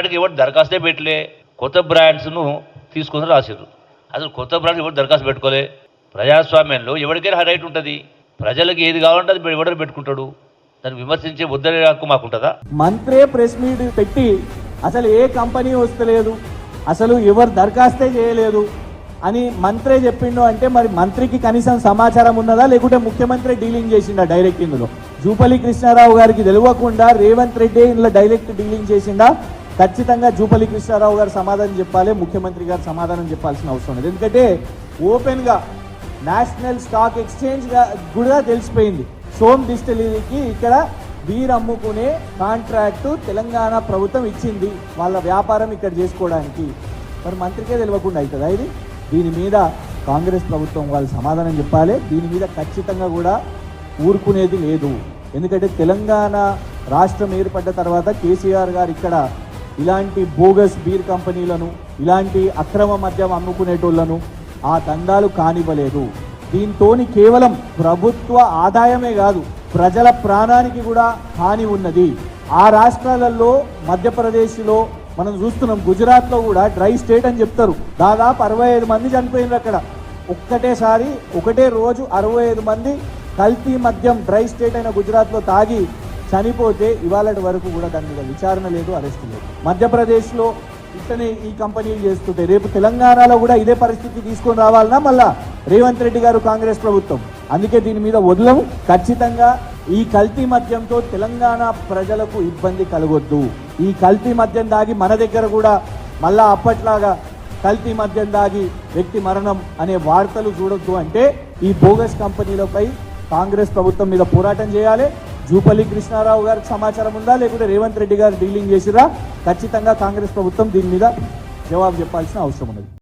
బ్రాండ్కి ఎవరు దరఖాస్తే పెట్టలే, కొత్త బ్రాండ్స్ను తీసుకొని రాసిర్రు. అసలు కొత్త బ్రాండ్కి ఎవరు దరఖాస్తు పెట్టుకోలే. ప్రజాస్వామ్యంలో ఎవరికైనా రైట్ ఉంటుంది, ప్రజలకు ఏది కావాలంటే అది ఎవరు పెట్టుకుంటాడు. దాన్ని విమర్శించే ఉద్దరి హక్కు మాకుంటుందా? మంత్రే ప్రెస్ మీట్ పెట్టి అసలు ఏ కంపెనీ వస్తలేదు, అసలు ఎవరు దరఖాస్తే చేయలేదు అని మంత్రే చెప్పిండు అంటే మరి మంత్రికి కనీసం సమాచారం ఉన్నదా, లేకుంటే ముఖ్యమంత్రి డీలింగ్ చేసిండా డైరెక్ట్? ఇందులో జూపల్లి కృష్ణారావు గారికి తెలియకుండా రేవంత్ రెడ్డి ఇందులో డైరెక్ట్ డీలింగ్ చేసిండా? ఖచ్చితంగా జూపల్లి కృష్ణారావు గారు సమాధానం చెప్పాలి, ముఖ్యమంత్రి గారు సమాధానం చెప్పాల్సిన అవసరం ఉంది. ఎందుకంటే ఓపెన్గా నేషనల్ స్టాక్ ఎక్స్చేంజ్ కూడా తెలిసిపోయింది సోమ్ డిస్టిలరీకి ఇక్కడ బీర్ అమ్ముకునే కాంట్రాక్టు తెలంగాణ ప్రభుత్వం ఇచ్చింది వాళ్ళ వ్యాపారం ఇక్కడ చేసుకోవడానికి. మరి మంత్రికే తెలియకుండా అవుతుందా ఇది? దీని మీద కాంగ్రెస్ ప్రభుత్వం వాళ్ళు సమాధానం చెప్పాలి. దీని మీద ఖచ్చితంగా కూడా ఊరుకునేది లేదు. ఎందుకంటే తెలంగాణ రాష్ట్రం ఏర్పడ్డ తర్వాత కేసీఆర్ గారు ఇక్కడ ఇలాంటి బోగస్ బీర్ కంపెనీలను, ఇలాంటి అక్రమ మద్యం అమ్ముకునేటోళ్లను ఆ దందాలు కానివ్వలేదు. దీంతో కేవలం ప్రభుత్వ ఆదాయమే కాదు, ప్రజల ప్రాణానికి కూడా హాని ఉన్నది. ఆ రాష్ట్రాలలో మధ్యప్రదేశ్లో మనం చూస్తున్నాం, గుజరాత్లో కూడా డ్రై స్టేట్ అని చెప్తారు. దాదాపు 65 మంది చనిపోయినారు అక్కడ. ఒకటే రోజు 65 మంది కల్తీ మద్యం డ్రై స్టేట్ అయిన గుజరాత్లో తాగి చనిపోతే ఇవాళ వరకు కూడా దాని మీద విచారణ లేదు, అరెస్ట్ లేదు. మధ్యప్రదేశ్లో ఇట్లనే ఈ కంపెనీలు చేస్తుంటే రేపు తెలంగాణలో కూడా ఇదే పరిస్థితి తీసుకొని రావాలన్నా మళ్ళా రేవంత్ రెడ్డి గారు కాంగ్రెస్ ప్రభుత్వం. అందుకే దీని మీద వదలము. ఖచ్చితంగా ఈ కల్తీ మద్యంతో తెలంగాణ ప్రజలకు ఇబ్బంది కలగొద్దు. ఈ కల్తీ మద్యం దాగి మన దగ్గర కూడా మళ్ళా అప్పట్లాగా కల్తీ మద్యం దాగి వ్యక్తి మరణం అనే వార్తలు చూడొద్దు. అంటే ఈ బోగస్ కంపెనీలపై కాంగ్రెస్ ప్రభుత్వం మీద పోరాటం చేయాలి. జూపల్లి కృష్ణారావు గారికి సమాచారం ఉందా, లేకుంటే రేవంత్ రెడ్డి గారు డీలింగ్ చేసిరా? ఖచ్చితంగా కాంగ్రెస్ ప్రభుత్వం దీని మీద జవాబు చెప్పాల్సిన అవసరం ఉన్నది.